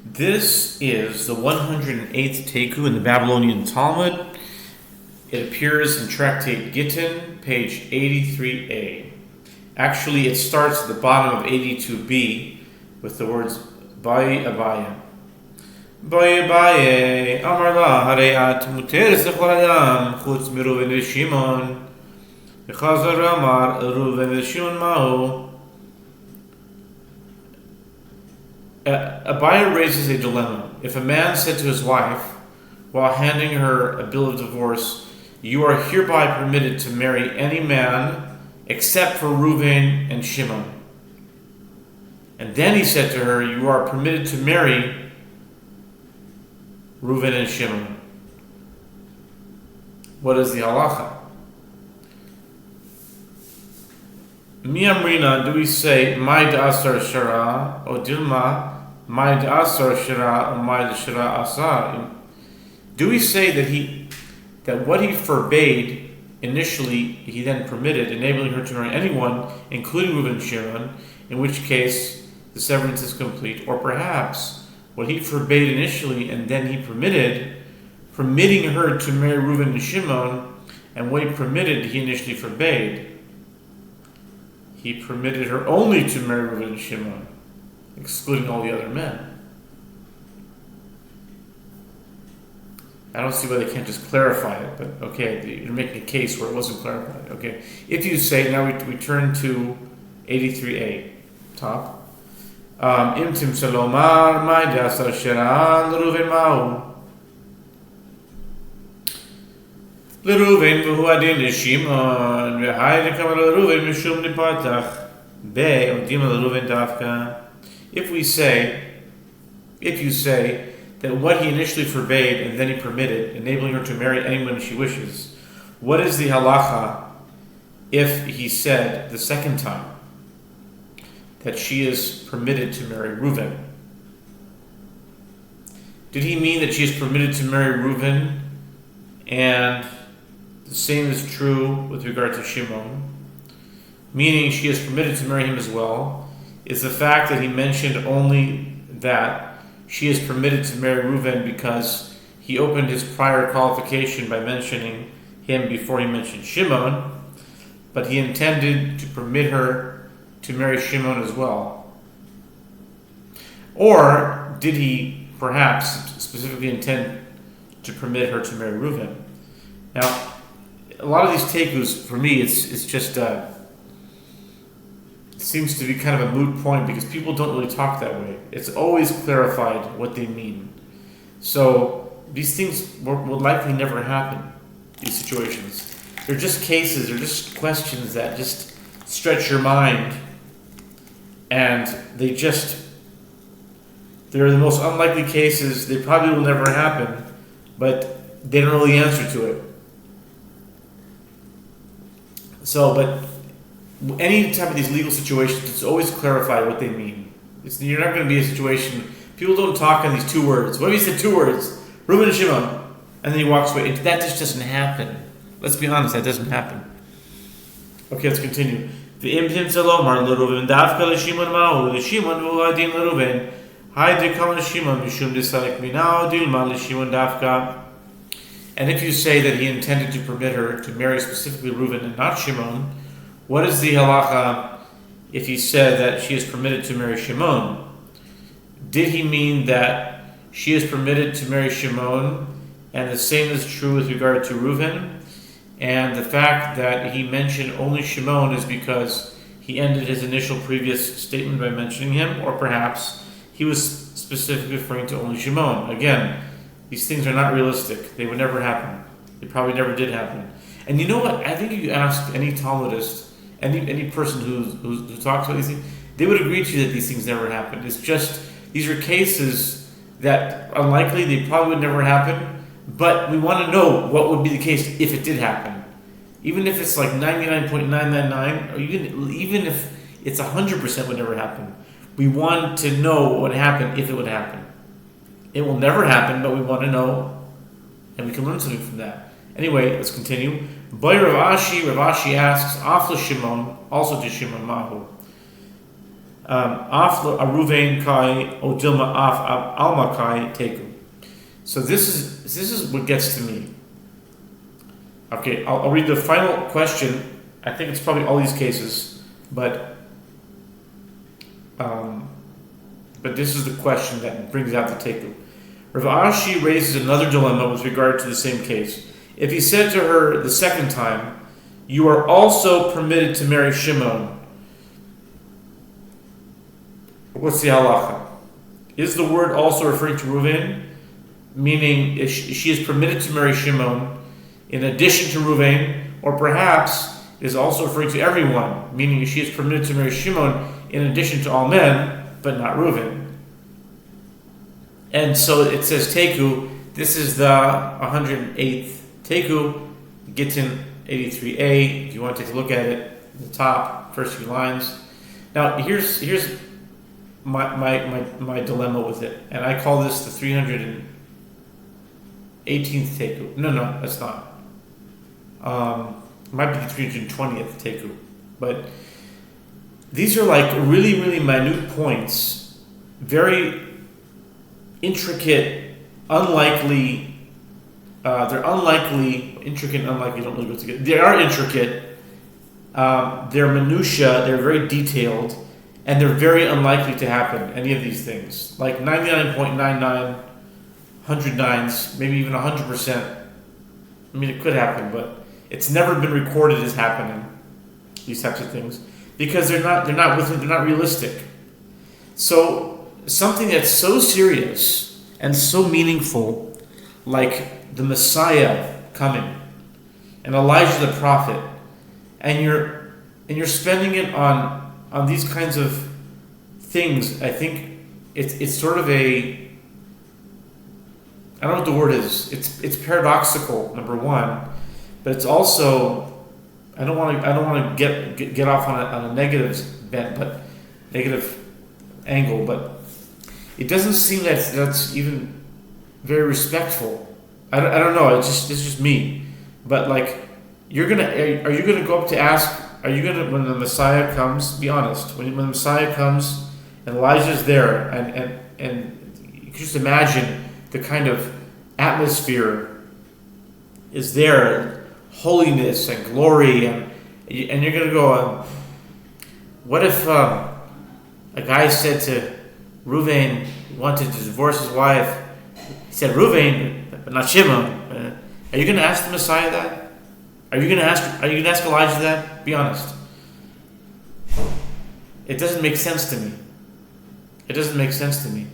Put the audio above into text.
This is the 108th Taiku in the Babylonian Talmud. It appears in Tractate Gittin, page 83a. Actually, it starts at the bottom of 82b with the words Baye Abaye. Baye Abaye, Amar la Hareat Muteres Lechol Adam, Chutz Miruven V'Shimon. V'chazar Amar Ruven V'Shimon Mahu. Abaye raises a dilemma. If a man said to his wife, while handing her a bill of divorce, "You are hereby permitted to marry any man except for Reuven and Shimon," and then he said to her, "You are permitted to marry Reuven and Shimon," what is the halacha? Mi amrina, do we say Mai da'asar shara or Dilma Mai da'asar shara or Mai shara asar? Do we say that what he forbade initially he then permitted, enabling her to marry anyone, including Reuven and Shimon, in which case the severance is complete? Or perhaps what he forbade initially and then he permitting her to marry Reuven and Shimon, and what he permitted he initially forbade. He permitted her only to marry Reuven and Shimon, excluding all the other men. I don't see why they can't just clarify it, but okay, you're making a case where it wasn't clarified. Okay, if you say, now we turn to 83a, top. Imtim salomar mai dasar shera l'Reuven ma'u. L'Reuven v'hu adin l'Shimon v'hai l'kamar l'Reuven mishum l'patach be odim l'Reuven dafka. If you say that what he initially forbade and then he permitted, enabling her to marry anyone she wishes, what is the halacha if he said the second time that she is permitted to marry Reuven? Did he mean that she is permitted to marry Reuven, and the same is true with regard to Shimon, meaning she is permitted to marry him as well? Is the fact that he mentioned only that she is permitted to marry Reuven because he opened his prior qualification by mentioning him before he mentioned Shimon, but he intended to permit her to marry Shimon as well? Or did he perhaps specifically intend to permit her to marry Reuven? Now, a lot of these teikus, for me, it's just it seems to be kind of a moot point because people don't really talk that way. It's always clarified what they mean. So these things will likely never happen, these situations. They're just cases, they're just questions that just stretch your mind, and they're the most unlikely cases. They probably will never happen, but they don't really answer to it. So, but any type of these legal situations, it's always clarified what they mean. You're not going to be in a situation, people don't talk in these two words. What if he said two words? Reuven and Shimon. And then he walks away. That just doesn't happen. Let's be honest, that doesn't happen. Okay, let's continue. V'imtim salomar l'Reuven dafka l'Shimon ma'u l'Shimon v'hu adin l'Reuven hai dekam l'Shimon mishum desalik minao dilma l'Shimon dafka. And if you say that he intended to permit her to marry specifically Reuven and not Shimon, what is the halacha if he said that she is permitted to marry Shimon? Did he mean that she is permitted to marry Shimon, and the same is true with regard to Reuven, and the fact that he mentioned only Shimon is because he ended his initial previous statement by mentioning him, or perhaps he was specifically referring to only Shimon? Again, these things are not realistic. They would never happen. They probably never did happen. And you know what? I think if you ask any Talmudist, any person who talks about these things, they would agree to you that these things never happened. It's just, these are cases that unlikely, they probably would never happen, but we want to know what would be the case if it did happen. Even if it's like 99.999, or even if it's 100% would never happen, we want to know what would happen if it would happen. It will never happen, but we want to know, and we can learn something from that. Anyway, let's continue. By Rav Ashi asks, Afla Shimon, also to Shimon Mahu. Af Ruvain kai o Dilma af Alma kai Taiku. So this is what gets to me. Okay, I'll read the final question. I think it's probably all these cases, but this is the question that brings out the Taiku. Rav Ashi raises another dilemma with regard to the same case. If he said to her the second time, "You are also permitted to marry Shimon," what's the halacha? Is the word also referring to Reuven, meaning she is permitted to marry Shimon in addition to Reuven, or perhaps is also referring to everyone, meaning she is permitted to marry Shimon in addition to all men, but not Reuven? And so it says Taiku. This is the 108th Taiku, Gittin 83a. If you want to take a look at it, the top first few lines. Now here's my dilemma with it, and I call this the 318th Taiku. No, that's not. It might be the 320th Taiku, but these are like really, really minute points, very intricate, unlikely. They're unlikely, intricate, and unlikely don't really go together. They are intricate. They're minutia. They're very detailed, and they're very unlikely to happen. Any of these things, like 99.99, 109s, maybe even 100%. I mean, it could happen, but it's never been recorded as happening. These types of things, because they're not realistic. So something that's so serious and so meaningful, like the Messiah coming and Elijah the prophet, and you're spending it on these kinds of things. I think it's sort of I don't know what the word is. It's paradoxical, number one, but it's also, I don't want to get off on a negative bent, but negative angle, but it doesn't seem that's even very respectful. I don't know. It's just me, but like are you gonna go up to ask? Are you gonna, when the Messiah comes? Be honest. When the Messiah comes and Elijah's there, and you can just imagine the kind of atmosphere is there, holiness and glory, and you're gonna go. What if a guy said to Reuven, he wanted to divorce his wife? He said Reuven, but not Shimon. Are you gonna ask the Messiah that? Are you gonna ask Elijah that? Be honest. It doesn't make sense to me. It doesn't make sense to me.